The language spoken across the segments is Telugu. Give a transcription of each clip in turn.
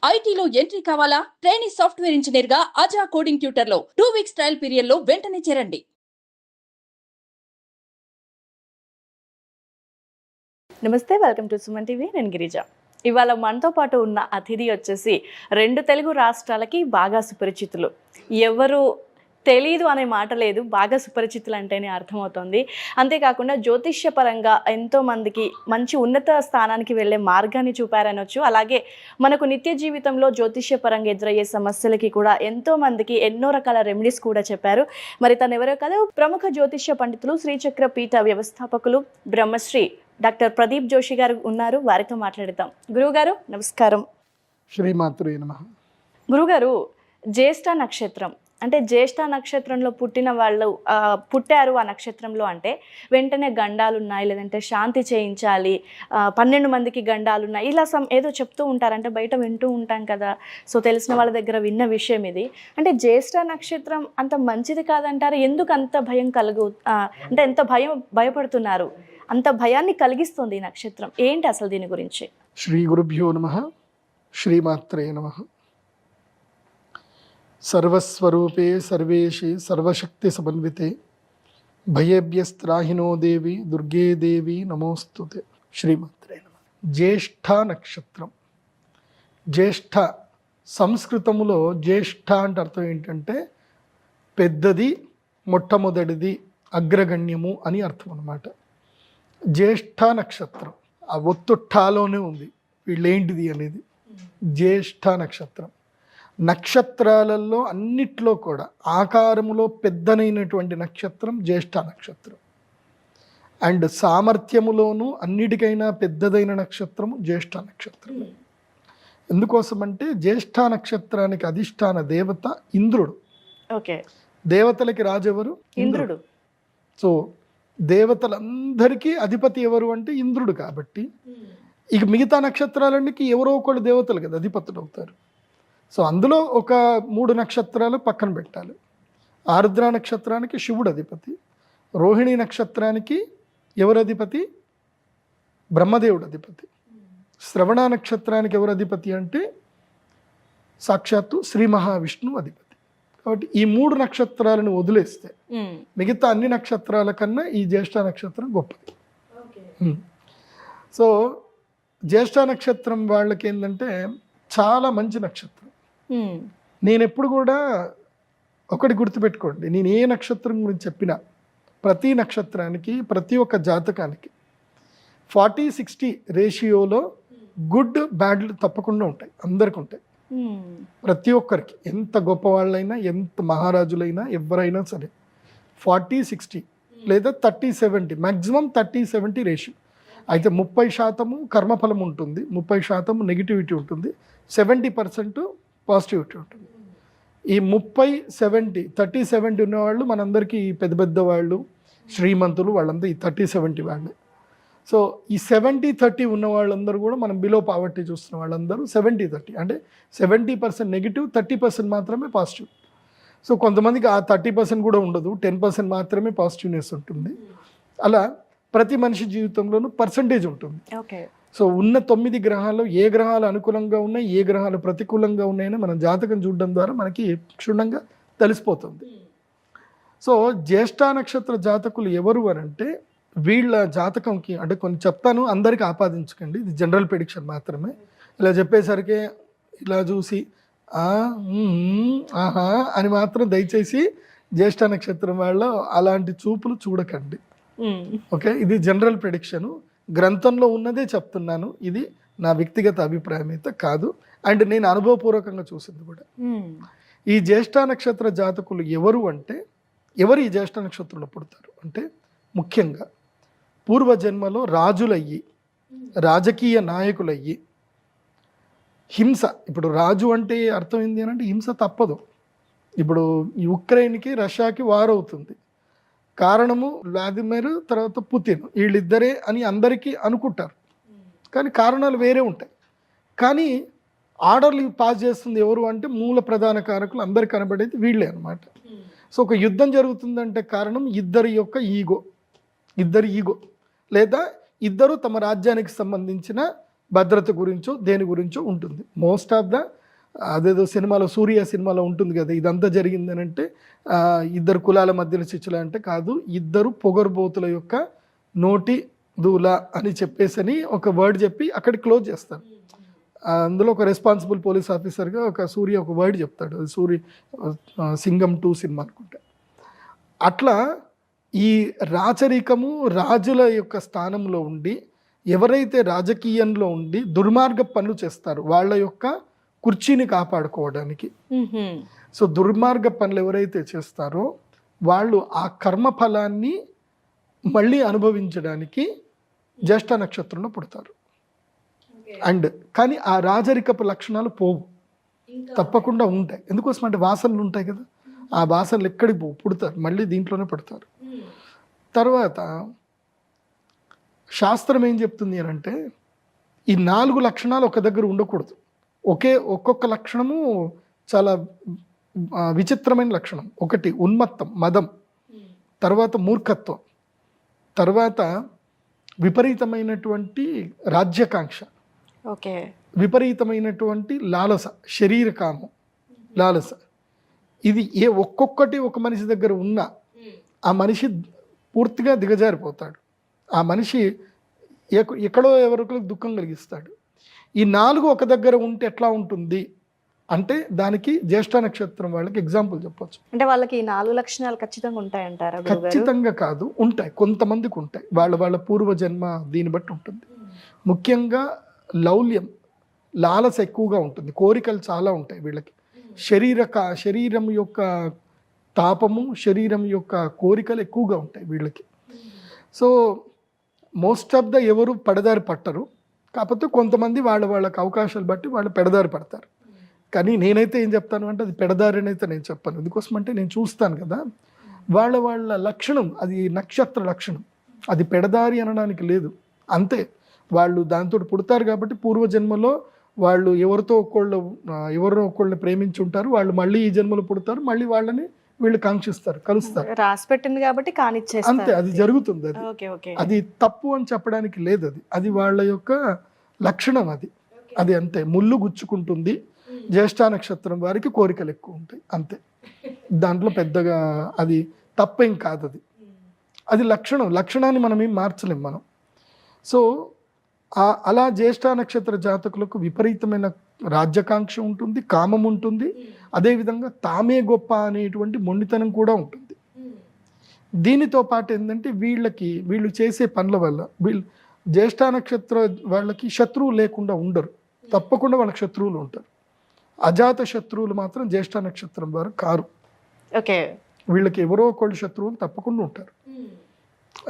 ఐటీలో ఎంట్రీ కావాలా? ట్రైనింగ్ సాఫ్ట్వేర్ ఇంజనీర్ గా అజా కోడింగ్ ట్యూటర్ లో 2 వీక్స్ ట్రయల్ పీరియడ్ లో వెంటనే చేరండి. నమస్తే, వెల్కమ్ టు సుమన్ టీవీ. నేను గిరిజ. ఇవాళ మనతో పాటు ఉన్న అతిథి వచ్చేసి 2 తెలుగు రాష్ట్రాలకి బాగా సుపరిచితులు. ఎవరు తెలీదు అనే మాట లేదు, బాగా సుపరిచితులు అంటేనే అర్థమవుతుంది. అంతేకాకుండా జ్యోతిష్యపరంగా ఎంతోమందికి మంచి ఉన్నత స్థానానికి వెళ్ళే మార్గాన్ని చూపారనొచ్చు. అలాగే మనకు నిత్య జీవితంలో జ్యోతిష్యపరంగా ఎదురయ్యే సమస్యలకి కూడా ఎంతోమందికి ఎన్నో రకాల రెమెడీస్ కూడా చెప్పారు. మరి తను ఎవరో కాదు, ప్రముఖ జ్యోతిష్య పండితులు, శ్రీచక్ర పీఠ వ్యవస్థాపకులు బ్రహ్మశ్రీ డాక్టర్ ప్రదీప్ జోషి గారు ఉన్నారు. వారితో మాట్లాడతాం. గురువుగారు నమస్కారం. శ్రీమాత్రే నమః. గురుగారు, జ్యేష్ఠ నక్షత్రం అంటే జ్యేష్ఠ నక్షత్రంలో పుట్టిన వాళ్ళు పుట్టారు ఆ నక్షత్రంలో అంటే వెంటనే గండాలు ఉన్నాయి, లేదంటే శాంతి చేయించాలి, 12 మందికి గండాలు ఉన్నాయి, ఇలా ఏదో చెప్తూ ఉంటారంటే బయట వింటూ ఉంటాం కదా. సో తెలిసిన వాళ్ళ దగ్గర విన్న విషయం ఇది. అంటే జ్యేష్ఠ నక్షత్రం అంత మంచిది కాదంటారు. ఎందుకు అంత భయం అంటే ఎంత భయపడుతున్నారు? అంత భయాన్ని కలిగిస్తుంది ఈ నక్షత్రం ఏంటి అసలు? దీని గురించి. శ్రీ గురుభ్యో నమః. శ్రీమాత్రే నమః. సర్వస్వరూపే సర్వేషి సర్వశక్తి సమన్వితే భయేభ్యస్త్రాహినో దేవి దుర్గే దేవి నమోస్తుతే. శ్రీమాత్రే నమః. జ్యేష్ఠ నక్షత్రం. జ్యేష్ఠ సంస్కృతములో జ్యేష్ఠ అంటే అర్థం ఏంటంటే పెద్దది, మొట్టమొదటిది, అగ్రగణ్యము అని అర్థం అన్నమాట. జ్యేష్ఠ నక్షత్రం ఆ ఒత్తుట్టాలోనే ఉంది వీళ్ళేంటిది అనేది. జ్యేష్ఠ నక్షత్రం నక్షత్రాలలో అన్నిట్లో కూడా ఆకారములో పెద్దనైనటువంటి నక్షత్రం జ్యేష్ఠ నక్షత్రం. అండ్ సామర్థ్యములోనూ అన్నిటికైనా పెద్దదైన నక్షత్రము జ్యేష్ఠ నక్షత్రం. ఎందుకోసమంటే జ్యేష్ఠ నక్షత్రానికి అధిష్టాన దేవత ఇంద్రుడు. ఓకే. దేవతలకి రాజెవరు? ఇంద్రుడు. సో దేవతలందరికీ అధిపతి ఎవరు అంటే ఇంద్రుడు. కాబట్టి ఇక మిగతా నక్షత్రాలన్నిటికీ ఎవరో ఒకళ్ళు దేవతలు కదా అధిపతులు అవుతారు. సో అందులో ఒక 3 నక్షత్రాలు పక్కన పెట్టాలి. ఆరుద్ర నక్షత్రానికి శివుడు అధిపతి, రోహిణి నక్షత్రానికి ఎవరు అధిపతి? బ్రహ్మదేవుడు అధిపతి. శ్రవణ నక్షత్రానికి ఎవరు అధిపతి అంటే సాక్షాత్తు శ్రీ మహావిష్ణువు అధిపతి. కాబట్టి ఈ 3 నక్షత్రాలను వదిలేస్తే మిగతా అన్ని నక్షత్రాల కన్నా ఈ జ్యేష్ఠ నక్షత్రం గొప్పది. సో జ్యేష్ఠ నక్షత్రం వాళ్ళకి ఏంటంటే చాలా మంచి నక్షత్రం. నేను ఎప్పుడు కూడా ఒకటి గుర్తుపెట్టుకోండి, నేను ఏ నక్షత్రం గురించి చెప్పినా ప్రతి నక్షత్రానికి, ప్రతి ఒక్క జాతకానికి 40-60 రేషియోలో గుడ్ బ్యాడ్లు తప్పకుండా ఉంటాయి. అందరికి ఉంటాయి. ప్రతి ఒక్కరికి, ఎంత గొప్పవాళ్ళైనా, ఎంత మహారాజులైనా, ఎవరైనా సరే 40-60 లేదా 30-70, మ్యాక్సిమం 30-70 రేషియో. అయితే 30% కర్మఫలం ఉంటుంది, 30% నెగిటివిటీ ఉంటుంది, 70% పాజిటివిటీ ఉంటుంది. ఈ 30-70 ఉన్నవాళ్ళు మనందరికీ పెద్ద పెద్ద వాళ్ళు, శ్రీమంతులు, వాళ్ళంతా ఈ 30-70 వాళ్ళే. సో ఈ 70-30 ఉన్న వాళ్ళందరూ కూడా మనం బిలో పావర్టీ చూస్తున్న వాళ్ళందరూ 70-30 అంటే 70% నెగిటివ్, 30% మాత్రమే పాజిటివ్. సో కొంతమందికి ఆ 30% కూడా ఉండదు, 10% మాత్రమే పాజిటివ్నెస్ ఉంటుంది. అలా ప్రతి మనిషి జీవితంలోనూ పర్సంటేజ్ ఉంటుంది. సో ఉన్న 9 గ్రహాలు ఏ గ్రహాలు అనుకూలంగా ఉన్నాయి, ఏ గ్రహాలు ప్రతికూలంగా ఉన్నాయని మనం జాతకం చూడడం ద్వారా మనకి క్షుణ్ణంగా తెలిసిపోతుంది. సో జ్యేష్ఠ నక్షత్ర జాతకులు ఎవరు అని అంటే వీళ్ళ జాతకంకి అంటే కొన్ని చెప్తాను, అందరికీ ఆపాదించకండి, ఇది జనరల్ ప్రెడిక్షన్ మాత్రమే. ఇలా చెప్పేసరికి ఇలా చూసి ఆహా అని మాత్రం దయచేసి జ్యేష్ఠ నక్షత్రం వాళ్ళ అలాంటి చూపులు చూడకండి. ఓకే, ఇది జనరల్ ప్రెడిక్షను, గ్రంథంలో ఉన్నదే చెప్తున్నాను, ఇది నా వ్యక్తిగత అభిప్రాయం అయితే కాదు. అండ్ నేను అనుభవపూర్వకంగా చూసింది కూడా. ఈ జ్యేష్ఠ నక్షత్ర జాతకులు ఎవరు అంటే, ఎవరు ఈ జ్యేష్ఠ నక్షత్రంలో పుడతారు అంటే ముఖ్యంగా పూర్వజన్మలో రాజులయ్యి, రాజకీయ నాయకులయ్యి, హింస, ఇప్పుడు రాజు అంటే అర్థం ఏంటి అంటే హింస తప్పదు. ఇప్పుడు ఈ ఉక్రెయిన్కి రష్యాకి వార్ అవుతుంది, కారణము వ్లాదిమిర్ తర్వాత పుతిన్, వీళ్ళిద్దరే అని అందరికీ అనుకుంటారు, కానీ కారణాలు వేరే ఉంటాయి. కానీ ఆర్డర్లు పాస్ చేస్తుంది ఎవరు అంటే మూల ప్రధాన కారకులు అందరికి కనబడేది వీళ్ళే అనమాట. సో ఒక యుద్ధం జరుగుతుందంటే కారణం ఇద్దరి ఈగో లేదా ఇద్దరు తమ రాజ్యానికి సంబంధించిన భద్రత గురించో దేని గురించో ఉంటుంది. మోస్ట్ ఆఫ్ ద అదేదో సినిమాలో సూర్య సినిమాలో ఉంటుంది కదా, ఇదంతా జరిగిందని అంటే ఇద్దరు కులాల మధ్యలో చిచ్చుల అంటే కాదు, ఇద్దరు పొగరుబోతుల యొక్క నోటి దూల అని చెప్పేసని ఒక వర్డ్ చెప్పి అక్కడ క్లోజ్ చేస్తారు. అందులో ఒక రెస్పాన్సిబుల్ పోలీస్ ఆఫీసర్గా ఒక సూర్య ఒక వర్డ్ చెప్తాడు, అది సూర్య సింగం 2 సినిమా అనుకుంటా. అట్లా ఈ రాచరికము రాజుల యొక్క స్థానంలో ఉండి ఎవరైతే రాజకీయంలో ఉండి దుర్మార్గ పనులు చేస్తారో వాళ్ళ యొక్క కుర్చీని కాపాడుకోవడానికి, సో దుర్మార్గ పనులు ఎవరైతే చేస్తారో వాళ్ళు ఆ కర్మ ఫలాన్ని మళ్ళీ అనుభవించడానికి జ్యేష్ఠ నక్షత్రంలో పుడతారు. అండ్ కానీ ఆ రాజరికపు లక్షణాలు పోవు, తప్పకుండా ఉంటాయి. ఎందుకోసం అంటే వాసనలు ఉంటాయి కదా, ఆ వాసనలు ఎక్కడికి పోవు, పుడతారు, మళ్ళీ దీంట్లోనే పుడతారు. తర్వాత శాస్త్రం ఏం చెప్తుంది అని అంటే ఈ 4 లక్షణాలు ఒక దగ్గర ఉండకూడదు. ఒక్కొక్క లక్షణము చాలా విచిత్రమైన లక్షణం. ఒకటి ఉన్మత్తం, మదం, తర్వాత మూర్ఖత్వం, తర్వాత విపరీతమైనటువంటి రాజ్యకాంక్ష, ఓకే, విపరీతమైనటువంటి లాలస, శరీరకామం, లాలస. ఇది ఒక్కొక్కటి ఒక మనిషి దగ్గర ఉన్నా ఆ మనిషి పూర్తిగా దిగజారిపోతాడు. ఆ మనిషి ఎక్కడో ఎవరికో దుఃఖం కలిగిస్తాడు. ఈ 4 ఒక దగ్గర ఉంటే ఎట్లా ఉంటుంది అంటే దానికి జ్యేష్ఠ నక్షత్రం వాళ్ళకి ఎగ్జాంపుల్ చెప్పొచ్చు. అంటే వాళ్ళకి ఈ 4 లక్షణాలు ఖచ్చితంగా ఉంటాయంటారా? ఖచ్చితంగా కాదు, ఉంటాయి, కొంతమందికి ఉంటాయి, వాళ్ళ పూర్వజన్మ దీన్ని బట్టి ఉంటుంది. ముఖ్యంగా లౌల్యం, లాలస ఎక్కువగా ఉంటుంది, కోరికలు చాలా ఉంటాయి వీళ్ళకి. శరీరం యొక్క తాపము, శరీరం యొక్క కోరికలు ఎక్కువగా ఉంటాయి వీళ్ళకి. సో మోస్ట్ ఆఫ్ ద ఎవరు పెడదారి పట్టరు, కాకపోతే కొంతమంది వాళ్ళకి అవకాశాలు బట్టి వాళ్ళు పెడదారి పడతారు. కానీ నేనైతే ఏం చెప్తాను అంటే అది పెడదారి అని అయితే నేను చెప్పాను. ఎందుకోసం అంటే నేను చూస్తాను కదా, వాళ్ళ లక్షణం అది నక్షత్ర లక్షణం, అది పెడదారి అనడానికి లేదు. అంతే, వాళ్ళు దాంతో పుడతారు కాబట్టి పూర్వజన్మలో వాళ్ళు ఎవరితో ఒకళ్ళని ప్రేమించి ఉంటారు, వాళ్ళు మళ్ళీ ఈ జన్మలో పుడతారు, మళ్ళీ వాళ్ళని వీళ్ళు కాంక్షిస్తారు, కలుస్తారు, రాసి పెట్టింది కాబట్టి కానిచ్చేస్తారు. అంతే, అది జరుగుతుంది. అది తప్పు అని చెప్పడానికి లేదు, అది వాళ్ళ యొక్క లక్షణం, అది అంతే. ముళ్ళు గుచ్చుకుంటుంది, జ్యేష్ఠ నక్షత్రం వారికి కోరికలు ఎక్కువ ఉంటాయి, అంతే. దాంట్లో పెద్దగా అది తప్పేం కాదు, అది లక్షణాన్ని మనం ఏం మార్చలేం మనం. సో అలా జ్యేష్ఠ నక్షత్ర జాతకులకు విపరీతమైన రాజ్యకాంక్ష ఉంటుంది, కామం ఉంటుంది, అదేవిధంగా తామే గొప్ప అనేటువంటి మొండితనం కూడా ఉంటుంది. దీనితో పాటు ఏంటంటే వీళ్ళు చేసే పనుల వల్ల జ్యేష్ఠ నక్షత్ర వాళ్ళకి శత్రువులు లేకుండా ఉండరు, తప్పకుండా వాళ్ళకి శత్రువులు ఉంటారు. అజాత శత్రువులు మాత్రం జ్యేష్ఠ నక్షత్రం వారు కారు. ఓకే, వీళ్ళకి ఎవరో ఒకళ్ళు శత్రువులు తప్పకుండా ఉంటారు.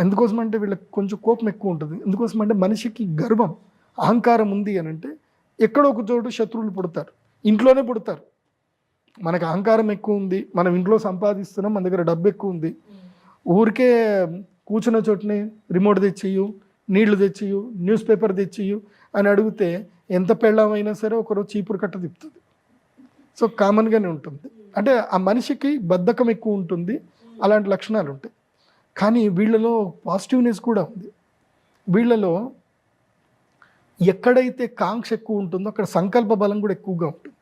ఎందుకోసం అంటే వీళ్ళకి కొంచెం కోపం ఎక్కువ ఉంటుంది. ఎందుకోసం అంటే మనిషికి గర్వం, అహంకారం ఉంది అని అంటే ఎక్కడో ఒక చోటు శత్రువులు పుడతారు, ఇంట్లోనే పుడతారు. మనకు అహంకారం ఎక్కువ ఉంది, మనం ఇంట్లో సంపాదిస్తున్నాం, మన దగ్గర డబ్బు ఎక్కువ ఉంది, ఊరికే కూర్చున్న చోటుని రిమోట్ తెచ్చియు, నీళ్లు తెచ్చియు, న్యూస్ పేపర్ తెచ్చియు అని అడిగితే ఎంత పెళ్ళమైనా సరే ఒకరోజు చీపురు కట్ట తిప్పుతుంది. సో కామన్గానే ఉంటుంది. అంటే ఆ మనిషికి బద్ధకం ఎక్కువ ఉంటుంది, అలాంటి లక్షణాలు ఉంటాయి. కానీ వీళ్ళలో పాజిటివ్నెస్ కూడా ఉంది. వీళ్ళలో ఎక్కడైతే కాంక్ష ఎక్కువ ఉంటుందో అక్కడ సంకల్ప బలం కూడా ఎక్కువగా ఉంటుంది,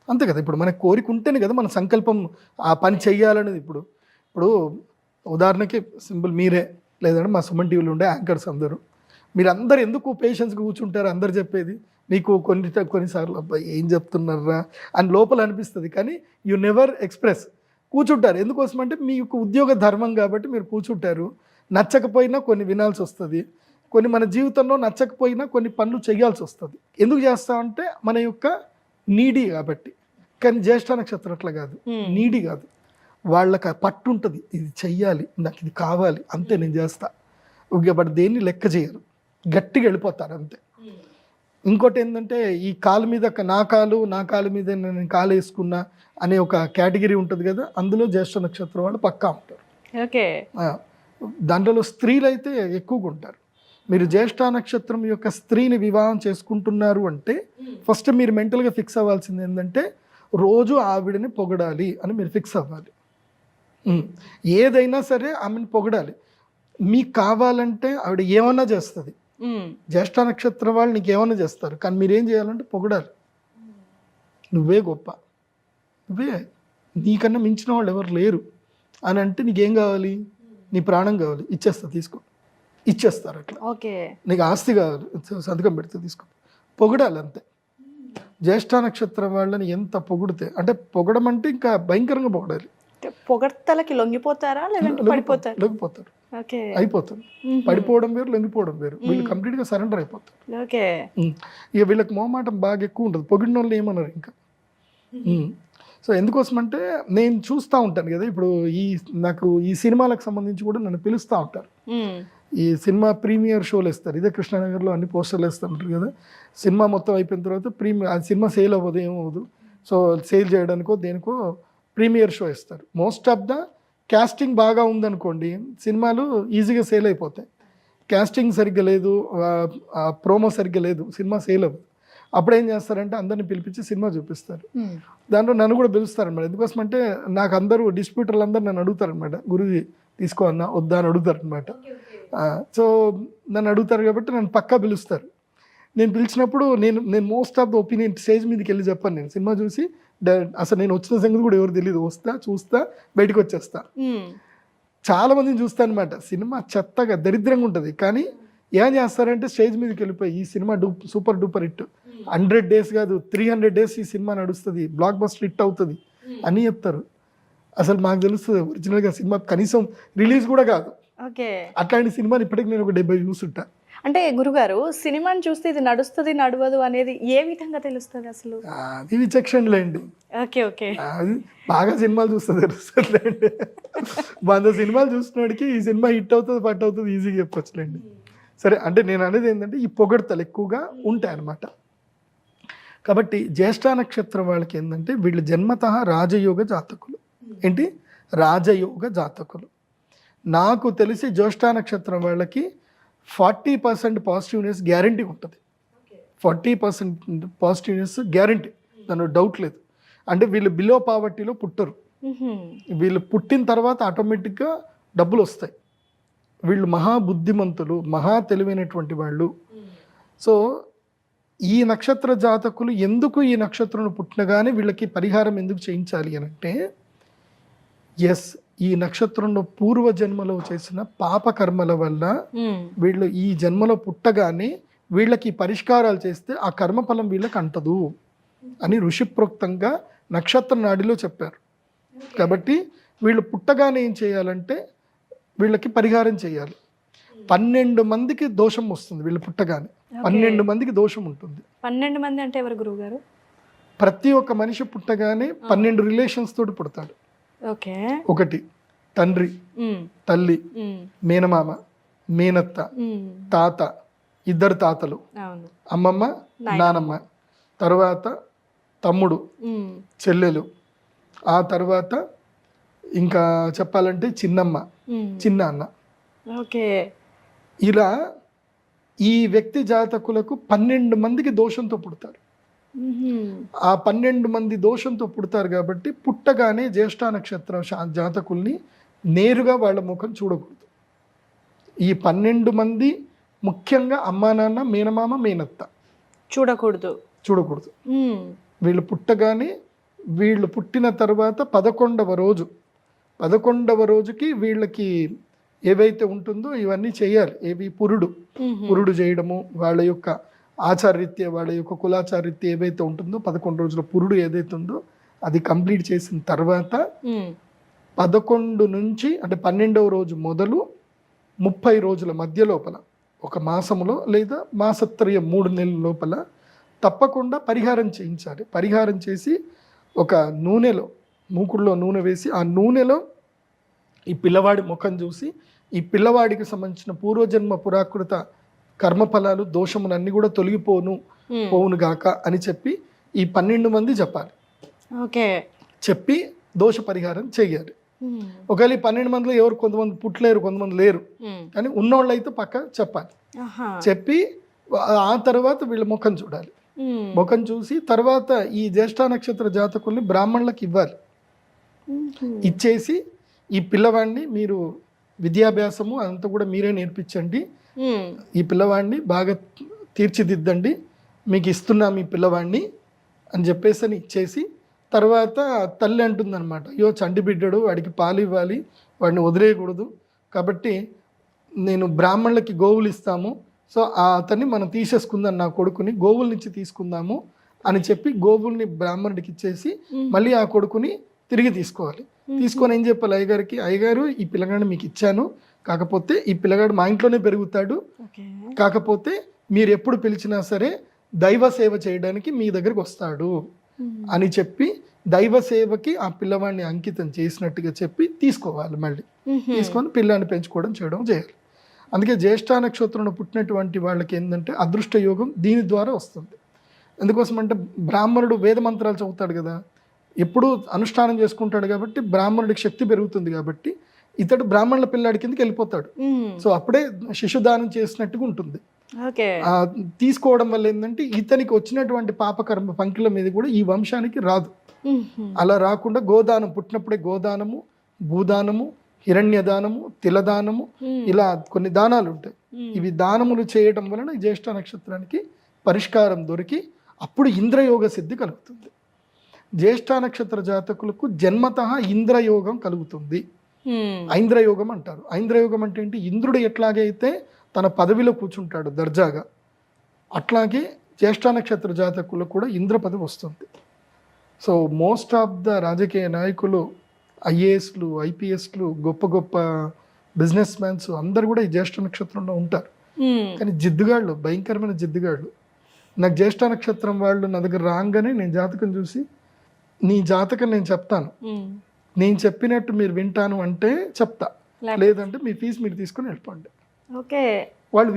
అంతే కదా. ఇప్పుడు మనకు కోరిక ఉంటేనే కదా మన సంకల్పం ఆ పని చెయ్యాలనేది. ఇప్పుడు ఉదాహరణకి సింపుల్ మీరే, లేదంటే మా సుమన్ టీవీలో ఉండే యాంకర్స్ అందరూ, మీరందరూ ఎందుకు పేషెన్స్గా కూర్చుంటారు? అందరు చెప్పేది మీకు కొన్నిసార్లు అబ్బాయి ఏం చెప్తున్నారా అని లోపల అనిపిస్తుంది, కానీ యు నెవర్ ఎక్స్ప్రెస్. కూర్చుంటారు, ఎందుకోసం అంటే మీకు ఉద్యోగ ధర్మం కాబట్టి మీరు కూర్చుంటారు. నచ్చకపోయినా కొన్ని వినాల్సి వస్తుంది, కొన్ని మన జీవితంలో నచ్చకపోయినా కొన్ని పనులు చేయాల్సి వస్తుంది. ఎందుకు చేస్తామంటే మన యొక్క నీడీ కాబట్టి. కానీ జ్యేష్ఠ నక్షత్రం అట్లా కాదు, నీడీ కాదు, వాళ్ళకి పట్టు ఉంటుంది, ఇది చెయ్యాలి, నాకు ఇది కావాలి, అంతే నేను చేస్తా. బట్ దేన్ని లెక్క చేయరు, గట్టిగా వెళ్ళిపోతారు అంతే. ఇంకోటి ఏంటంటే ఈ కాలు మీద నా కాలు మీద నేను కాలు వేసుకున్నా అనే ఒక కేటగిరీ ఉంటుంది కదా, అందులో జ్యేష్ఠ నక్షత్రం వాళ్ళు పక్కా ఉంటారు. ఓకే, దాంట్లో స్త్రీలు అయితే ఎక్కువగా ఉంటారు. మీరు జ్యేష్ఠ నక్షత్రం యొక్క స్త్రీని వివాహం చేసుకుంటున్నారు అంటే ఫస్ట్ మీరు మెంటల్గా ఫిక్స్ అవ్వాల్సింది ఏంటంటే రోజు ఆవిడని పొగడాలి అని మీరు ఫిక్స్ అవ్వాలి. ఏదైనా సరే ఆమెను పొగడాలి. మీకు కావాలంటే ఆవిడ ఏమన్నా చేస్తుంది, జ్యేష్ఠ నక్షత్రం వాళ్ళు నీకేమైనా చేస్తారు, కానీ మీరేం చేయాలంటే పొగడాలి. నువ్వే గొప్ప, నువ్వే, నీకన్నా మించిన వాళ్ళు ఎవరు లేరు అని అంటే నీకేం కావాలి? నీ ప్రాణం కావాలి, ఇచ్చేస్తా తీసుకో, ఇచ్చేస్తారు అట్లా. ఓకే, నీకు ఆస్తి కావాలి, సంతకం పెడితే తీసుకో, పొగడాలి అంతే. జ్యేష్ఠ నక్షత్రం వాళ్ళని ఎంత పొగిడితే, అంటే పొగడం అంటే ఇంకా భయంకరంగా పొగడాలి. పొగడ్తలకి లొంగిపోతారా లేదంటే పడిపోతారు? లొంగిపోతారు, ఓకే, అయిపోతారు. పడిపోవడం వేరు, లొంగిపోవడం వేరు. వీళ్ళు కంప్లీట్ గా సరెండర్ అయిపోతారు. ఓకే, ఇక వీళ్ళకి మోమాటం బాగా ఎక్కువ ఉంటుంది. పొగిడిన వాళ్ళు ఏమన్నారు ఇంకా. సో ఎందుకోసం అంటే నేను చూస్తూ ఉంటాను కదా, ఇప్పుడు నాకు ఈ సినిమాలకు సంబంధించి కూడా నన్ను పిలుస్తూ ఉంటారు. ఈ సినిమా ప్రీమియర్ షోలు ఇస్తారు, ఇదే కృష్ణానగర్లో అన్ని పోస్టర్లు వేస్తుంటారు కదా. సినిమా మొత్తం అయిపోయిన తర్వాత ఆ సినిమా సేల్ అవ్వదు, ఏమవ్వదు. సో సేల్ చేయడానికో దేనికో ప్రీమియర్ షో ఇస్తారు. మోస్ట్ ఆఫ్ ద క్యాస్టింగ్ బాగా ఉందనుకోండి, సినిమాలు ఈజీగా సేల్ అయిపోతాయి. క్యాస్టింగ్ సరిగ్గా లేదు, ప్రోమో సరిగ్గా లేదు, సినిమా సేల్ అవ్వదు. అప్పుడు ఏం చేస్తారంటే అందరిని పిలిపించి సినిమా చూపిస్తారు. దాంట్లో నన్ను కూడా పిలుస్తారనమాట. ఎందుకోసం అంటే నాకు అందరూ డిస్ట్రిబ్యూటర్లు అందరూ నన్ను అడుగుతారనమాట, గురుజీ తీసుకో అన్న వద్దా అని అడుగుతారనమాట. సో నన్ను అడుగుతారు కాబట్టి నన్ను పక్కా పిలుస్తారు. నేను పిలిచినప్పుడు నేను most of the opinion stage మీదకి వెళ్ళి చెప్పాను. నేను సినిమా చూసి అసలు నేను వచ్చిన సంగతి కూడా ఎవరు తెలియదు, వస్తా చూస్తా బయటకు వచ్చేస్తా. చాలా మందిని చూస్తా అనమాట. సినిమా చెత్తగా దరిద్రంగా ఉంటుంది, కానీ ఏం చేస్తారంటే స్టేజ్ మీదకి వెళ్ళిపోయి ఈ cinema super duper hit, 100 days కాదు 300 days ఈ సినిమా నడుస్తుంది, బ్లాక్ బస్టర్ హిట్ అవుతుంది అని చెప్తారు. అసలు మాకు తెలుస్తుంది ఒరిజినల్గా సినిమా కనీసం రిలీజ్ కూడా కాదు. అట్లాంటి సినిమాని ఇప్పటికి నేను ఒక 70 చూసుంటా. అంటే గురుగారు, సినిమాని చూస్తే ఇది నడుస్తుంది నడవదు అనేది ఏ విధంగా తెలుస్తుంది అసలు? అది విచక్షణలేండి. ఓకే, ఓకే, అది బాగా సినిమాలు చూస్తే తెలుస్తుందిలేండి. 100 సినిమాలు చూసినోడికి ఈ సినిమా హిట్ అవుతుంది పట్ అవుతుంది ఈజీగా చెప్పొచ్చులేండి. సరే, అంటే నేను అనేది ఏంటంటే ఈ పొగడ్తలు ఎక్కువగా ఉంటాయి అన్నమాట. కాబట్టి జ్యేష్ఠ నక్షత్రం వాళ్ళకి ఏంటంటే వీళ్ళు జన్మతః రాజయోగ జాతకులు. ఏంటి? రాజయోగ జాతకులు. నాకు తెలిసి జ్యేష్ఠ నక్షత్రం వాళ్ళకి 40% పాజిటివ్నెస్ గ్యారంటీ ఉంటుంది. 40% పాజిటివ్నెస్ గ్యారంటీ, దాని డౌట్ లేదు. అంటే వీళ్ళు బిలో పావర్టీలో పుట్టరు. వీళ్ళు పుట్టిన తర్వాత ఆటోమేటిక్గా డబ్బులు వస్తాయి. వీళ్ళు మహాబుద్ధిమంతులు, మహా తెలివైనటువంటి వాళ్ళు. సో ఈ నక్షత్ర జాతకులు ఎందుకు ఈ నక్షత్రంలో పుట్టినగానే వీళ్ళకి పరిహారం ఎందుకు చేయించాలి అని అంటే, ఎస్, ఈ నక్షత్రంలో పూర్వ జన్మలో చేసిన పాపకర్మల వల్ల వీళ్ళు ఈ జన్మలో పుట్టగానే వీళ్ళకి పరిష్కారాలు చేస్తే ఆ కర్మఫలం వీళ్ళకి అంటదు అని ఋషిప్రోక్తంగా నక్షత్ర నాడిలో చెప్పారు. కాబట్టి వీళ్ళు పుట్టగానే ఏం చేయాలంటే వీళ్ళకి పరిహారం చేయాలి. 12 మందికి దోషం వస్తుంది. వీళ్ళు పుట్టగానే 12 మందికి దోషం ఉంటుంది. 12 మంది అంటే ఎవరు గురువు గారు? ప్రతి ఒక్క మనిషి పుట్టగానే 12 రిలేషన్స్ తోటి పుడతాడు. ఓకే, ఒకటి తండ్రి, తల్లి, మేనమామ, మేనత్త, తాత, 2 తాతలు, అమ్మమ్మ, నానమ్మ, తర్వాత తమ్ముడు, చెల్లెలు, ఆ తర్వాత ఇంకా చెప్పాలంటే చిన్నమ్మ, చిన్న అన్న. ఓకే, ఇలా ఈ వ్యక్తి జాతకులకు 12 మందికి దోషంతో పుడతారు. ఆ 12 మంది దోషంతో పుడతారు కాబట్టి పుట్టగానే జ్యేష్ఠ నక్షత్ర జాతకుల్ని నేరుగా వాళ్ళ ముఖం చూడకూడదు. ఈ 12 మంది ముఖ్యంగా అమ్మా నాన్న, మేనమామ, మేనత్త చూడకూడదు. వీళ్ళు పుట్టగానే, వీళ్ళు పుట్టిన తర్వాత 11వ రోజుకి వీళ్ళకి ఏవైతే ఉంటుందో ఇవన్నీ చేయాలి. ఏవి? పురుడు చేయడము, వాళ్ళ యొక్క ఆచారరీత్యా, వాళ్ళ యొక్క కులాచారరీత్యా ఏవైతే ఉంటుందో 11 రోజుల పురుడు ఏదైతే ఉందో అది కంప్లీట్ చేసిన తర్వాత 11 నుంచి అంటే 12వ రోజు మొదలు 30 రోజుల మధ్య లోపల, ఒక మాసములో లేదా మాసత్రయం 3 నెలల లోపల తప్పకుండా పరిహారం చేయించాలి. పరిహారం చేసి ఒక నూనెలో, మూకుడులో నూనె వేసి ఆ నూనెలో ఈ పిల్లవాడి ముఖం చూసి ఈ పిల్లవాడికి సంబంధించిన పూర్వజన్మ పురాకృత కర్మఫలాలు, దోషములన్నీ కూడా పోవును గాక అని చెప్పి ఈ 12 మంది చెప్పాలి. ఓకే, చెప్పి దోష పరిహారం చేయాలి. ఒకవేళ ఈ 12 మందిలో ఎవరు కొంతమంది పుట్టలేరు, కొంతమంది లేరు, కానీ ఉన్నోళ్ళు అయితే పక్క చెప్పాలి. చెప్పి ఆ తర్వాత వీళ్ళ ముఖం చూడాలి. ముఖం చూసి తర్వాత ఈ జ్యేష్ఠ నక్షత్ర జాతకుల్ని బ్రాహ్మణులకు ఇవ్వాలి. ఇచ్చేసి ఈ పిల్లవాడిని మీరు విద్యాభ్యాసము అంతా కూడా మీరే నేర్పించండి, ఈ పిల్లవాడిని బాగా తీర్చిదిద్దండి, మీకు ఇస్తున్నాం ఈ పిల్లవాడిని అని చెప్పేసి అని ఇచ్చేసి, తర్వాత తల్లి అంటుందన్నమాట, అయ్యో చంటి బిడ్డడు, వాడికి పాలు ఇవ్వాలి, వాడిని వదిలేయకూడదు, కాబట్టి నేను బ్రాహ్మణులకి గోవులు ఇస్తాము, సో అతన్ని మనం తీసేసుకుందాం, నా కొడుకుని గోవుల నుంచి తీసుకుందాము అని చెప్పి గోవుల్ని బ్రాహ్మణుడికి ఇచ్చేసి మళ్ళీ ఆ కొడుకుని తిరిగి తీసుకోవాలి. తీసుకొని ఏం చెప్పాలి అయ్యగారికి, అయ్యగారు ఈ పిల్లగాడిని మీకు ఇచ్చాను, కాకపోతే ఈ పిల్లగాడు మా ఇంట్లోనే పెరుగుతాడు, కాకపోతే మీరు ఎప్పుడు పిలిచినా సరే దైవ సేవ చేయడానికి మీ దగ్గరికి వస్తాడు అని చెప్పి దైవ సేవకి ఆ పిల్లవాడిని అంకితం చేసినట్టుగా చెప్పి తీసుకోవాలి. మళ్ళీ తీసుకొని పిల్లాన్ని పెంచుకోవడం చేయడం చేయాలి. అందుకే జ్యేష్ఠ నక్షత్రంలో పుట్టినటువంటి వాళ్ళకి ఏంటంటే అదృష్ట యోగం దీని ద్వారా వస్తుంది. ఎందుకోసం అంటే బ్రాహ్మణుడు వేద మంత్రాలు చదువుతాడు కదా, ఎప్పుడూ అనుష్ఠానం చేసుకుంటాడు కాబట్టి బ్రాహ్మణుడికి శక్తి పెరుగుతుంది, కాబట్టి ఇతడు బ్రాహ్మణుల పిల్లాడి కిందకి వెళ్ళిపోతాడు. సో అప్పుడే శిశుదానం చేసినట్టుగా ఉంటుంది. తీసుకోవడం వల్ల ఏంటంటే ఇతనికి వచ్చినటువంటి పాపకర్మ పంకిల మీద కూడా ఈ వంశానికి రాదు. అలా రాకుండా గోదానం, పుట్టినప్పుడే గోదానము, భూదానము, హిరణ్యదానము, తిలదానము, ఇలా కొన్ని దానాలు ఉంటాయి. ఇవి దానములు చేయడం వలన జ్యేష్ఠ నక్షత్రానికి పరిష్కారం దొరికి అప్పుడు ఇంద్రయోగ సిద్ధి కలుగుతుంది. జ్యేష్ఠ నక్షత్ర జాతకులకు జన్మతః ఇంద్రయోగం కలుగుతుంది. ఐంద్రయోగం అంటారు. ఐంద్రయోగం అంటే ఏంటి, ఇంద్రుడు ఎట్లాగైతే తన పదవిలో కూర్చుంటాడు దర్జాగా, అట్లాగే జ్యేష్ఠ నక్షత్ర జాతకులకు కూడా ఇంద్ర పదవి వస్తుంది. సో మోస్ట్ ఆఫ్ ద రాజకీయ నాయకులు, ఐఏఎస్లు, ఐపీఎస్లు, గొప్ప గొప్ప బిజినెస్ మ్యాన్స్ అందరు కూడా ఈ జ్యేష్ఠ నక్షత్రంలో ఉంటారు. కానీ జిద్దుగాళ్ళు, భయంకరమైన జిద్దుగాళ్ళు. నాకు జ్యేష్ఠ నక్షత్రం వాళ్ళు నా దగ్గర రాగానే నేను జాతకం చూసి, నీ జాతకం నేను చెప్తాను, నేను చెప్పినట్టు మీరు వింటాను అంటే చెప్తా, లేదంటే మీ ఫీజు మీరు తీసుకొని వెళ్ళిపోండి. ఓకే, వాళ్ళు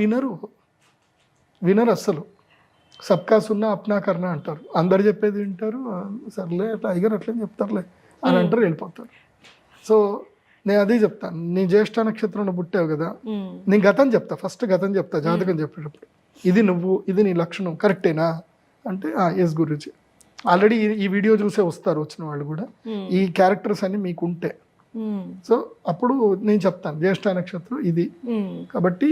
వినరు అస్సలు. సబ్కా సున్నా అప్నా కర్నా అంటారు, అందరు చెప్పేది వింటారు, సర్లే టైగర్ అట్లే చెప్తారులే అని అంటారు, వెళ్ళిపోతారు. సో నేను అదే చెప్తాను, నీ జ్యేష్ఠ నక్షత్రంలో పుట్టావు కదా, నేను గతం చెప్తా, ఫస్ట్ గతం చెప్తా జాతకం చెప్పేటప్పుడు, ఇది నువ్వు, ఇది నీ లక్షణం కరెక్టేనా అంటే ఎస్ గురుజీ, ఆల్రెడీ ఈ వీడియో చూసే వస్తారు వచ్చిన వాళ్ళు కూడా, ఈ క్యారెక్టర్స్ అన్ని మీకు ఉంటే, సో అప్పుడు నేను చెప్తాను జ్యేష్ఠ నక్షత్రం ఇది కాబట్టి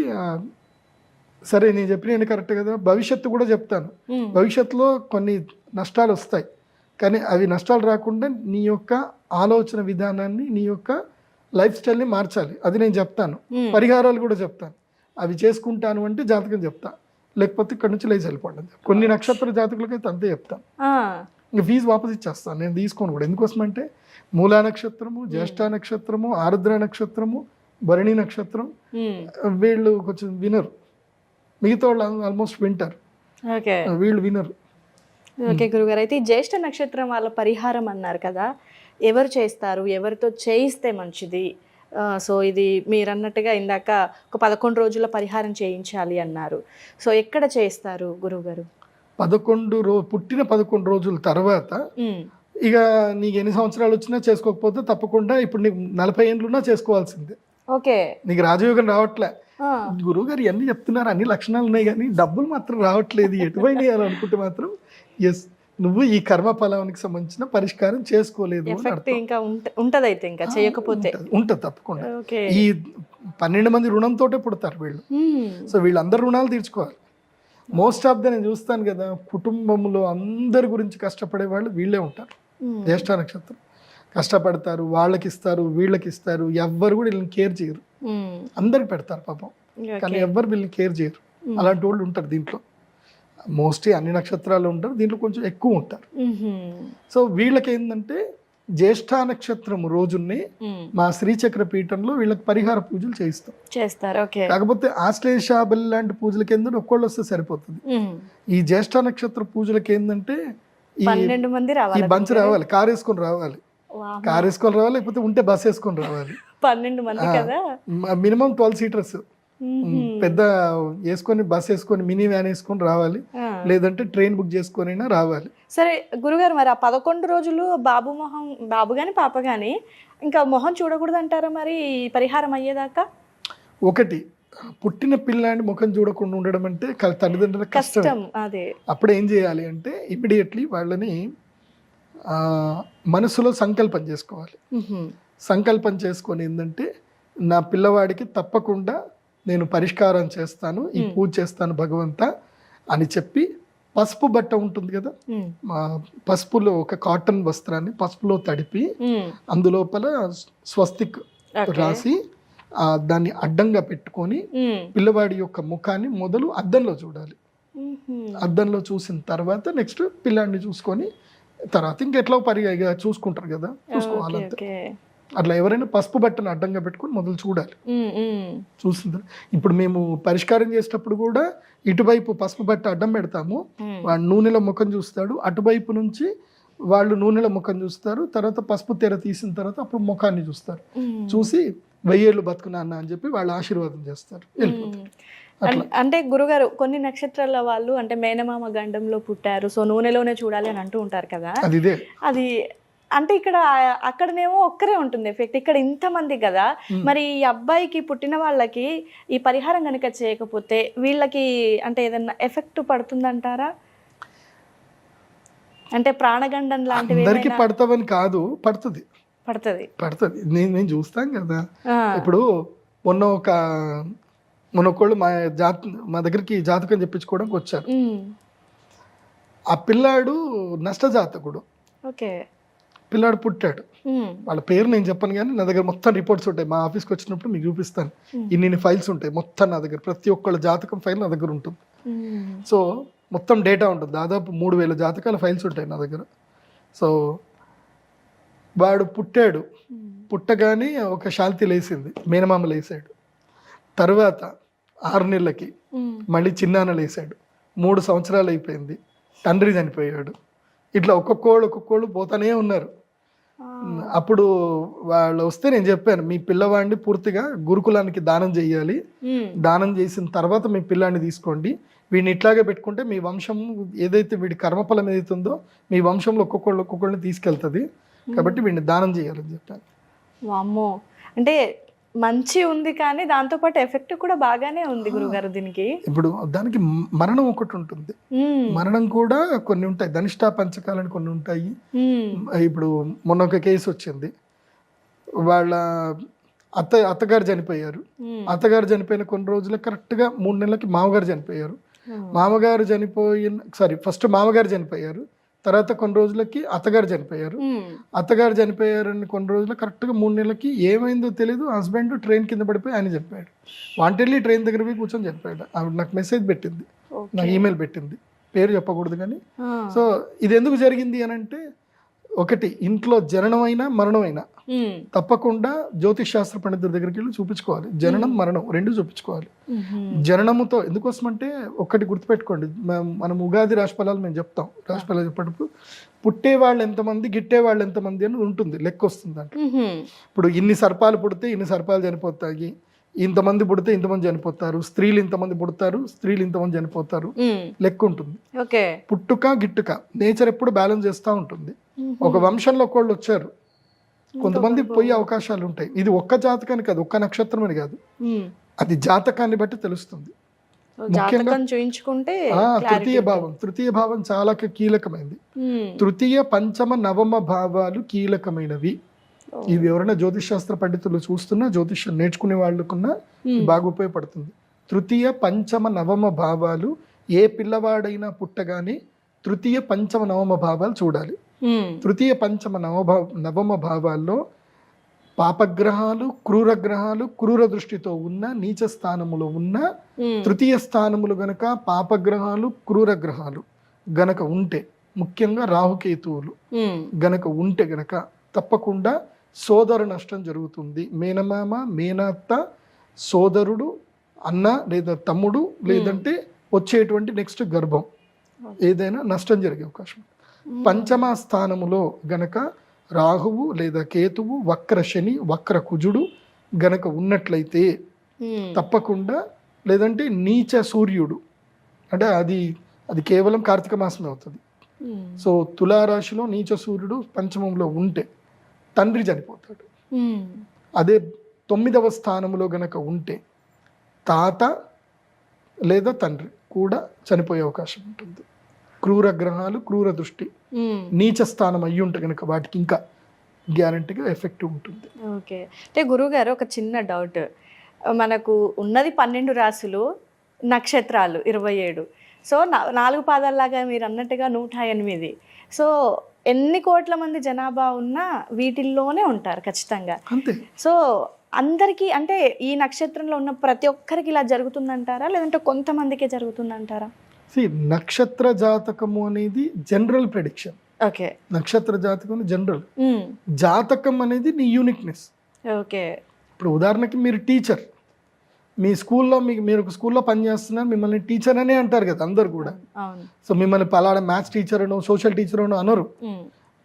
సరే నేను చెప్పిన కరెక్ట్ కదా. భవిష్యత్తు కూడా చెప్తాను, భవిష్యత్తులో కొన్ని నష్టాలు వస్తాయి, కానీ అవి నష్టాలు రాకుండా నీ యొక్క ఆలోచన విధానాన్ని, నీ యొక్క లైఫ్ స్టైల్ని మార్చాలి, అది నేను చెప్తాను. పరిహారాలు కూడా చెప్తాను, అవి చేసుకుంటాను అంటే జాతకం చెప్తా, లేకపోతే ఇక్కడ నుంచి లేచి వెళ్ళిపోవడం. కొన్ని నక్షత్ర జాతకులకైతే అంతే చెప్తాను, ఇంకా ఫీజు వాపస్ ఇచ్చేస్తాను, నేను తీసుకోను కూడా. ఎందుకోసం అంటే మూలా నక్షత్రము, జ్యేష్ఠ నక్షత్రము, ఆరుద్ర నక్షత్రము, భరణి నక్షత్రం వీళ్ళు కొంచెం వినరు, మిగతా వాళ్ళు ఆల్మోస్ట్ వింటారు, వీళ్ళు వినరు. ఓకే గురుగారు, అయితే ఈ జ్యేష్ఠ నక్షత్రం వాళ్ళ పరిహారం అన్నారు కదా, ఎవరు చేస్తారు, ఎవరితో చేయిస్తే మంచిది? సో ఇది మీరు అన్నట్టుగా ఇందాక ఒక 11 రోజుల పరిహారం చేయించాలి అన్నారు, సో ఎక్కడ చేస్తారు గురువుగారు? పుట్టిన 11 రోజుల తర్వాత ఇక నీకు ఎన్ని సంవత్సరాలు వచ్చినా చేసుకోకపోతే తప్పకుండా ఇప్పుడు నీకు 40 ఏళ్ళున్నా చేసుకోవాల్సిందే. ఓకే, నీకు రాజయోగం రావట్లే, గురువు గారు ఇవన్నీ చెప్తున్నారు, అన్ని లక్షణాలు ఉన్నాయి కానీ డబ్బులు మాత్రం రావట్లేదు, ఎటువైనా అనుకుంటే మాత్రం ఎస్ నువ్వు ఈ కర్మ ఫలానికి సంబంధించిన పరిష్కారం చేసుకోలేదు ఇంకా ఉంటదైతే, ఇంకా చేయకపోతే ఉంటుంది తప్పకుండా. ఈ 12 మంది రుణంతోటే పుడతారు వీళ్ళు, సో వీళ్ళందరూ రుణాలు తీర్చుకోవాలి. మోస్ట్ ఆఫ్ ద నేను చూస్తాను కదా, కుటుంబంలో అందరి గురించి కష్టపడే వాళ్ళు వీళ్ళే ఉంటారు. జ్యేష్ఠ నక్షత్రం కష్టపడతారు, వాళ్ళకి ఇస్తారు, వీళ్ళకి ఇస్తారు, ఎవ్వరు కూడా వీళ్ళని కేర్ చేయరు, అందరికి పెడతారు పాపం, కానీ ఎవ్వరు వీళ్ళని కేర్ చేయరు. అలాంటి వాళ్ళు ఉంటారు దీంట్లో, మోస్ట్లీ అన్ని నక్షత్రాలు ఉంటారు, దీంట్లో కొంచెం ఎక్కువ ఉంటారు. సో వీళ్ళకి ఏంటంటే జ్యేష్ఠ నక్షత్రం రోజుని మా శ్రీచక్ర పీఠంలో వీళ్ళకి పరిహార పూజలు చేస్తారు. కాకపోతే ఆశ్లేషాబలి లాంటి పూజలకి ఏంటంటే ఒక్కళ్ళు వస్తే సరిపోతుంది. ఈ జ్యేష్ఠ నక్షత్ర పూజలకి ఏంటంటే ఈ 12 మంది రావాలి, బంచ్ రావాలి, కార్ వేసుకొని రావాలి, లేకపోతే ఉంటే బస్ వేసుకొని రావాలి. 12 మంది కదా, మినిమం 12 సీటర్స్ పెద్ద వేసుకొని బస్ వేసుకొని మినీ వ్యాన్ వేసుకొని రావాలి, లేదంటే ట్రైన్ బుక్ చేసుకొని రావాలి. సరే గురుగారు, మరి ఆ 11 రోజులు బాబు గాని పాప గాని ఇంకా మొహం చూడకూడదు అంటారా మరి పరిహారం అయ్యేదాకా? ఒకటి, పుట్టిన పిల్లాన్ని ముఖం చూడకుండా ఉండడం అంటే తల్లిదండ్రుల కష్టం. అదే అప్పుడు ఏం చేయాలి అంటే ఇమ్మీడియట్లీ వాళ్ళని మనసులో సంకల్పం చేసుకోవాలి. సంకల్పం చేసుకొని ఏంటంటే నా పిల్లవాడికి తప్పకుండా నేను పరిష్కారం చేస్తాను, ఈ పూజ చేస్తాను భగవంతా అని చెప్పి పసుపు బట్ట ఉంటుంది కదా, పసుపులో ఒక కాటన్ వస్త్రాన్ని పసుపులో తడిపి అందులోపల స్వస్తిక్ రాసి దాన్ని అడ్డంగా పెట్టుకొని పిల్లవాడి యొక్క ముఖాన్ని మొదలు అద్దంలో చూడాలి. అద్దంలో చూసిన తర్వాత నెక్స్ట్ పిల్లాడిని చూసుకొని తర్వాత ఇంకెట్లా పరిగా చూసుకుంటారు కదా, చూసుకోవాలంతే. అట్లా ఎవరైనా పసుపు బట్టను అడ్డంగా పెట్టుకొని మొదలు చూడాలి. చూసింది ఇప్పుడు మేము పరిష్కారం చేసేటప్పుడు కూడా ఇటువైపు పసుపు బట్ట అడ్డం పెడతాము, వాడు నూనెలో ముఖం చూస్తాడు, అటువైపు నుంచి వాళ్ళు నూనెలో ముఖం చూస్తారు, తర్వాత పసుపు తెర తీసిన తర్వాత అప్పుడు ముఖాన్ని చూస్తారు. చూసి 1000 ఏళ్ళు బతుకున్నా అని చెప్పి వాళ్ళు ఆశీర్వాదం చేస్తారు, వెళ్ళిపోతారు. అంటే గురుగారు కొన్ని నక్షత్రాల వాళ్ళు అంటే మేనమామ గండంలో పుట్టారు, సో నూనెలోనే చూడాలి అని అంటూ ఉంటారు కదా, అది అంటే ఇక్కడ అక్కడనేమో ఒక్కరే ఉంటుంది ఎఫెక్ట్, ఇక్కడ ఇంతమంది కదా, మరి ఈ అబ్బాయికి పుట్టిన వాళ్ళకి ఈ పరిహారం కనుక చేయకపోతే వీళ్ళకి అంటే ఏదన్నా ఎఫెక్ట్ పడుతుందంటారా? అంటే ప్రాణగండం లాంటివి అందరికి పడతావని కాదు, పడుతుంది పడుతుంది నేను చూస్తాం కదా. ఇప్పుడు మొన్నొకళ్ళు మా దగ్గరికి జాతకం చెప్పించుకోవడానికి వచ్చారు. ఆ పిల్లాడు నష్టజాతకుడు. పిల్లాడు పుట్టాడు, వాళ్ళ పేరు నేను చెప్పను కానీ నా దగ్గర మొత్తం రిపోర్ట్స్ ఉంటాయి. మా ఆఫీస్కి వచ్చినప్పుడు మీకు చూపిస్తాను, ఇన్ని ఫైల్స్ ఉంటాయి మొత్తం నా దగ్గర. ప్రతి ఒక్కళ్ళ జాతకం ఫైల్ నా దగ్గర ఉంటుంది. సో మొత్తం డేటా ఉంటుంది, దాదాపు 3000 జాతకాల ఫైల్స్ ఉంటాయి నా దగ్గర. సో వాడు పుట్టాడు, పుట్టగానే ఒక శాంతి లేసింది, మేనమామ లేసాడు. తర్వాత 6 నెలలకి మళ్ళీ చిన్నాన్న లేసాడు, 3 సంవత్సరాలు అయిపోయింది, తండ్రి చనిపోయాడు. ఇట్లా ఒక్కొక్కళ్ళు పోతానే ఉన్నారు. అప్పుడు వాళ్ళు వస్తే నేను చెప్పాను, మీ పిల్లవాడిని పూర్తిగా గురుకులానికి దానం చేయాలి, దానం చేసిన తర్వాత మీ పిల్లాడిని తీసుకోండి, వీడిని ఇట్లాగే పెట్టుకుంటే మీ వంశం ఏదైతే వీడి కర్మఫలం ఏదైతుందో మీ వంశంలో ఒక్కొక్కళ్ళని తీసుకెళ్తుంది, కాబట్టి వీడిని దానం చేయాలని చెప్పాను. వామ్మో, అంటే మంచి ఉంది కానీ దాంతోపాటు ఎఫెక్ట్ కూడా బాగానే ఉంది గురుగారు దీనికి. ఇప్పుడు దానికి మరణం ఒకటి ఉంటుంది, మరణం కూడా కొన్ని ఉంటాయి, ధనిష్టా పంచకాలని కొన్ని ఉంటాయి. ఇప్పుడు మొన్న ఒక కేసు వచ్చింది, వాళ్ళ అత్తగారు చనిపోయారు. అత్తగారు చనిపోయిన కొన్ని రోజులకు కరెక్ట్గా 3 నెలలకి మామగారు చనిపోయారు. ఫస్ట్ మామగారు చనిపోయారు, తర్వాత కొన్ని రోజులకి అత్తగారు చనిపోయారు. అత్తగారు చనిపోయారని కొన్ని రోజులు కరెక్ట్గా 3 నెలలకి ఏమైందో తెలియదు, హస్బెండ్ ట్రైన్ కింద పడిపోయి ఆయన చెప్పాడు. వాంటెడ్లీ ట్రైన్ దగ్గర పోయి కూర్చొని చెప్పాడు. ఆవిడ నాకు మెసేజ్ పెట్టింది, నాకు ఈమెయిల్ పెట్టింది, పేరు చెప్పకూడదు కానీ. సో ఇది ఎందుకు జరిగింది అని అంటే, ఒకటి ఇంట్లో జననమైనా మరణమైనా తప్పకుండా జ్యోతిష్ శాస్త్ర పండితుల దగ్గరికి వెళ్ళి చూపించుకోవాలి. జననం మరణం 2 చూపించుకోవాలి. జననముతో ఎందుకోసమంటే ఒకటి గుర్తుపెట్టుకోండి, మనం ఉగాది రాశిఫలాలు మేము చెప్తాం, రాశిఫలాలు చెప్పేటప్పుడు పుట్టే వాళ్ళు ఎంతమంది గిట్టే వాళ్ళు ఎంతమంది అని ఉంటుంది, లెక్క వస్తుంది అంటే. ఇప్పుడు ఇన్ని సర్పాలు పుడితే ఇన్ని సర్పాలు చనిపోతాయి, ఇంతమంది పుడితే ఇంతమంది చనిపోతారు, స్త్రీలు ఇంతమంది పుడతారు, స్త్రీలు ఇంతమంది చనిపోతారు, లెక్క ఉంటుంది. పుట్టుక గిట్టుక నేచర్ ఎప్పుడు బ్యాలెన్స్ చేస్తూ ఉంటుంది. ఒక వంశంలో ఒకళ్ళు వచ్చారు, కొంతమంది పోయే అవకాశాలు ఉంటాయి. ఇది ఒక్క జాతకాన్ని కాదు, ఒక్క నక్షత్రం అని కాదు, అది జాతకాన్ని బట్టి తెలుస్తుంది. ముఖ్యంగా తృతీయ భావం చాలా కీలకమైనది. తృతీయ పంచమ నవమ భావాలు కీలకమైనవి. ఇవి ఎవరైనా జ్యోతిష్ శాస్త్ర పండితులు చూస్తున్నా, జ్యోతిష్యం నేర్చుకునే వాళ్ళకున్నా బాగా ఉపయోగపడుతుంది. తృతీయ పంచమ నవమ భావాలు ఏ పిల్లవాడైనా పుట్టగానే తృతీయ పంచమ నవమ భావాలు చూడాలి. తృతీయ పంచమ నవమ భావాల్లో పాపగ్రహాలు, క్రూరగ్రహాలు, క్రూర దృష్టితో ఉన్న నీచ స్థానములో ఉన్న తృతీయ స్థానములు గనక పాపగ్రహాలు, క్రూరగ్రహాలు గనక ఉంటే, ముఖ్యంగా రాహుకేతువులు గనక ఉంటే గనక తప్పకుండా సోదర నష్టం జరుగుతుంది. మేనమామ, మేనత్త, సోదరుడు, అన్న లేదా తమ్ముడు, లేదంటే వచ్చేటువంటి నెక్స్ట్ గర్భం ఏదైనా నష్టం జరిగే అవకాశం. పంచమ స్థానములో గనక రాహువు లేదా కేతువు, వక్ర శని, వక్ర కుజుడు గనక ఉన్నట్లయితే తప్పకుండా, లేదంటే నీచ సూర్యుడు, అంటే అది కేవలం కార్తీక మాసమే అవుతుంది. సో తులారాశిలో నీచ సూర్యుడు పంచమంలో ఉంటే తండ్రి చనిపోతాడు. అదే 9వ స్థానంలో గనక ఉంటే తాత లేదా తండ్రి కూడా చనిపోయే అవకాశం ఉంటుంది. క్రూర గ్రహాలు, క్రూర దృష్టి, నీచ స్థానం అయ్యి ఉంటే కనుక వాటికి ఇంకా గ్యారంటీగా ఎఫెక్ట్ ఉంటుంది. ఓకే, అంటే గురువుగారు ఒక చిన్న డౌట్, మనకు ఉన్నది 12 రాశులు, నక్షత్రాలు 27. సో 4 పాదాల్లాగా మీరు అన్నట్టుగా 108. సో ఎన్ని కోట్ల మంది జనాభా ఉన్నా వీటిల్లోనే ఉంటారు ఖచ్చితంగా. అంతే. సో అందరికీ అంటే ఈ నక్షత్రంలో ఉన్న ప్రతి ఒక్కరికి ఇలా జరుగుతుందంటారా, లేదంటే కొంతమందికే జరుగుతుందంటారా? నక్షత్ర జాతకము అనేది జనరల్ ప్రెడిక్షన్. ఓకే. నక్షత్ర జాతకం జనరల్, జాతకం అనేది నీ యూనిక్నెస్. ఓకే. ఇప్పుడు ఉదాహరణకి మీరు టీచర్, మీ స్కూల్లో మీరు ఒక స్కూల్లో పనిచేస్తున్నారు, మిమ్మల్ని టీచర్ అనే అంటారు కదా అందరు కూడా. సో మిమ్మల్ని పలానా మ్యాథ్స్ టీచర్ అనో సోషల్ టీచర్ అనో అనరు.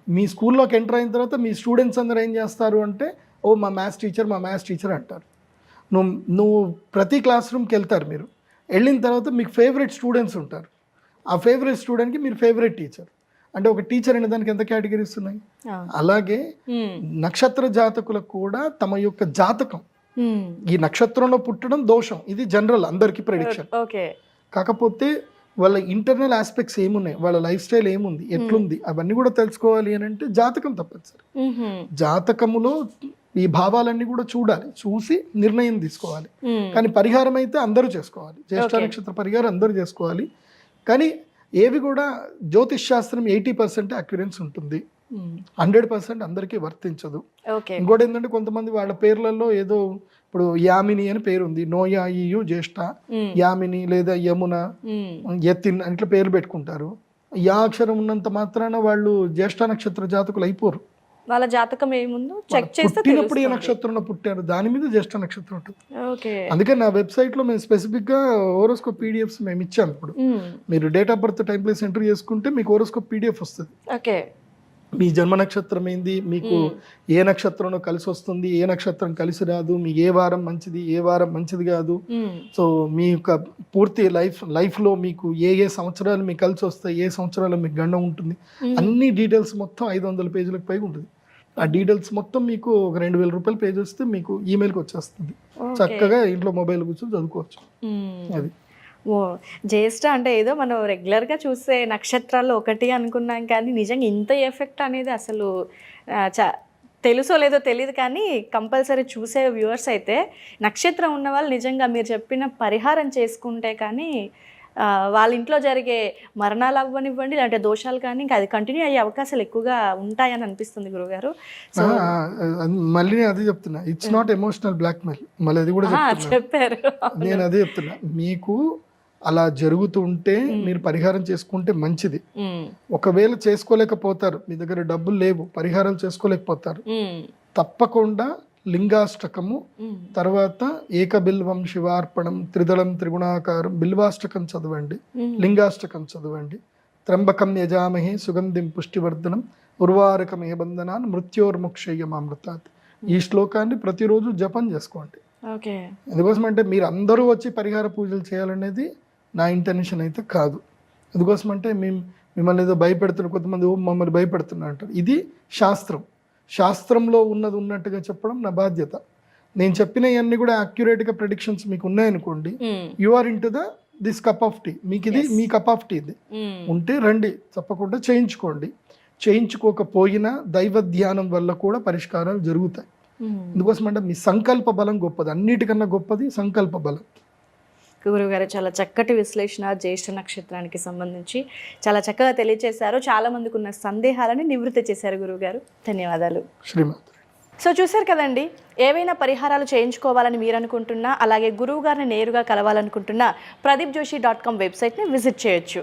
మీ స్కూల్లోకి ఎంటర్ అయిన తర్వాత మీ స్టూడెంట్స్ అందరూ ఏం చేస్తారు అంటే, ఓ మా మ్యాథ్స్ టీచర్ అంటారు. నువ్వు ప్రతి క్లాస్ రూమ్కి వెళ్తారు. మీరు వెళ్ళిన తర్వాత మీకు ఫేవరెట్ స్టూడెంట్స్ ఉంటారు. ఆ ఫేవరెట్ స్టూడెంట్కి మీరు ఫేవరెట్ టీచర్. అంటే ఒక టీచర్ అనే దానికి ఎంత కేటగిరీస్ ఉన్నాయి. అలాగే నక్షత్ర జాతకులకు కూడా తమ యొక్క జాతకం, ఈ నక్షత్రంలో పుట్టడం దోషం, ఇది జనరల్ అందరికి ప్రెడిక్షన్. కాకపోతే వాళ్ళ ఇంటర్నల్ ఆస్పెక్ట్స్ ఏమున్నాయి, వాళ్ళ లైఫ్ స్టైల్ ఏముంది, ఎట్లుంది, అవన్నీ కూడా తెలుసుకోవాలి అని అంటే జాతకం తప్పనిసరి. జాతకములో ఈ భావాలన్నీ కూడా చూడాలి, చూసి నిర్ణయం తీసుకోవాలి. కానీ పరిహారం అయితే అందరూ చేసుకోవాలి. జ్యేష్ఠ నక్షత్ర పరిహారం అందరూ చేసుకోవాలి. కానీ ఏవి కూడా జ్యోతిష్ శాస్త్రం 80% అక్యురెన్స్ ఉంటుంది, 100% అందరికీ వర్తించదు. ఇంకోటి ఏంటంటే కొంతమంది వాళ్ళ పేర్లలో ఏదో, ఇప్పుడు యామిని అని పేరు ఉంది, నోయాయు జ్యేష్ఠ, యామిని లేదా యమున, యతిన్ ఇట్లా పేర్లు పెట్టుకుంటారు. యా అక్షరం ఉన్నంత మాత్రాన వాళ్ళు జ్యేష్ఠ నక్షత్ర జాతకులు అయిపోరు. వాళ్ళ జాతకం ఏముందో చెక్ చేస్తే పుట్టినప్పుడు ఏ నక్షత్రంలో పుట్టారు దాని మీద జ్యేష్ఠ నక్షత్రం ఉంటుంది. అందుకే నా వెబ్సైట్ లో మేము స్పెసిఫిక్ గా హోరోస్కోప్ పీడిఎఫ్స్ మేము ఇచ్చాము. ఇప్పుడు మీరు date of birth time place enter చేసుకుంటే మీకు హోరోస్కోప్ పీడిఎఫ్ వస్తుంది. మీ జన్మ నక్షత్రం ఏంది, మీకు ఏ నక్షత్రంలో కలిసి వస్తుంది, ఏ నక్షత్రం కలిసి రాదు, మీ ఏ వారం మంచిది, ఏ వారం మంచిది కాదు. సో మీ యొక్క పూర్తి లైఫ్ లో మీకు ఏ సంవత్సరాలు మీకు కలిసి వస్తాయి, ఏ సంవత్సరాలు మీకు గండం ఉంటుంది, అన్ని డీటెయిల్స్ మొత్తం 500 పేజీలకు పైగా ఉంటుంది. ఆ డీటెయిల్స్ మొత్తం మీకు ఒక 2000 రూపాయలు పే చేస్తే మీకు ఈమెయిల్కి వచ్చేస్తుంది. చక్కగా ఇంట్లో మొబైల్ కూర్చొని చదువుకోవచ్చు. అది జ్యేష్ఠ అంటే ఏదో మనం రెగ్యులర్గా చూసే నక్షత్రాల్లో ఒకటి అనుకున్నాం, కానీ నిజంగా ఇంత ఎఫెక్ట్ అనేది అసలు తెలుసో లేదో తెలియదు. కానీ కంపల్సరీ చూసే వ్యూవర్స్ అయితే నక్షత్రం ఉన్న వాళ్ళు నిజంగా మీరు చెప్పిన పరిహారం చేసుకుంటే కానీ వాళ్ళ ఇంట్లో జరిగే మరణాలు అవ్వనివ్వండి, ఇలాంటి దోషాలు కానీ ఇంకా అది కంటిన్యూ అయ్యే అవకాశాలు ఎక్కువగా ఉంటాయని అనిపిస్తుంది గురుగారు. సో మళ్ళీ అదే చెప్తున్నా, ఇట్స్ నాట్ ఎమోషనల్ బ్లాక్మెయిల్. మళ్ళీ అది కూడా చెప్పారు. నేను అదే చెప్తున్నా, మీకు అలా జరుగుతుంటే మీరు పరిహారం చేసుకుంటే మంచిది. ఒకవేళ చేసుకోలేకపోతారు, మీ దగ్గర డబ్బులు లేవు, పరిహారాలు చేసుకోలేకపోతారు, తప్పకుండా లింగాష్టకము, తర్వాత ఏకబిల్వం శివార్పణం, త్రిదళం త్రిగుణాకారం బిల్వాష్టకం చదవండి, లింగాష్టకం చదవండి. త్రంబకం యజామహే సుగంధిం పుష్టివర్ధనం ఉర్వారకం ఏ బంధనాన్ మృత్యోర్ముక్షయ్యమామృతాత్. ఈ శ్లోకాన్ని ప్రతిరోజు జపం చేసుకోండి. ఎందుకోసం అంటే మీరు అందరూ వచ్చి పరిహార పూజలు చేయాలనేది నా ఇంటెన్షన్ అయితే కాదు. ఎందుకోసం అంటే మిమ్మల్ని ఏదో భయపెడుతున్నారు, కొంతమంది మమ్మల్ని భయపెడుతున్నారు అంటారు. ఇది శాస్త్రం, శాస్త్రంలో ఉన్నది ఉన్నట్టుగా చెప్పడం నా బాధ్యత. నేను చెప్పినవన్నీ కూడా అక్యురేట్గా ప్రెడిక్షన్స్ మీకు ఉన్నాయనుకోండి, you are into this cup of tea, మీకు ఇది మీ కప్ ఆఫ్ టీ ఇది ఉంటే రండి, తప్పకుండా చేయించుకోండి. చేయించుకోకపోయినా దైవ ధ్యానం వల్ల కూడా పరిష్కారాలు జరుగుతాయి. ఎందుకోసం అంటే మీ సంకల్ప బలం గొప్పది, అన్నిటికన్నా గొప్పది సంకల్ప బలం. గురువుగారు చాలా చక్కటి విశ్లేషణ జ్యేష్ఠ నక్షత్రానికి సంబంధించి చాలా చక్కగా తెలియజేశారు. చాలా మందికి ఉన్న సందేహాలని నివృత్తి చేశారు గురువుగారు. ధన్యవాదాలు. శ్రీమాత. సో చూశారు కదండి, ఏవైనా పరిహారాలు చేయించుకోవాలని మీరు అనుకుంటున్నా, అలాగే గురువు గారిని నేరుగా కలవాలనుకుంటున్నా PradeepJoshi.com వెబ్సైట్ని విజిట్ చేయొచ్చు.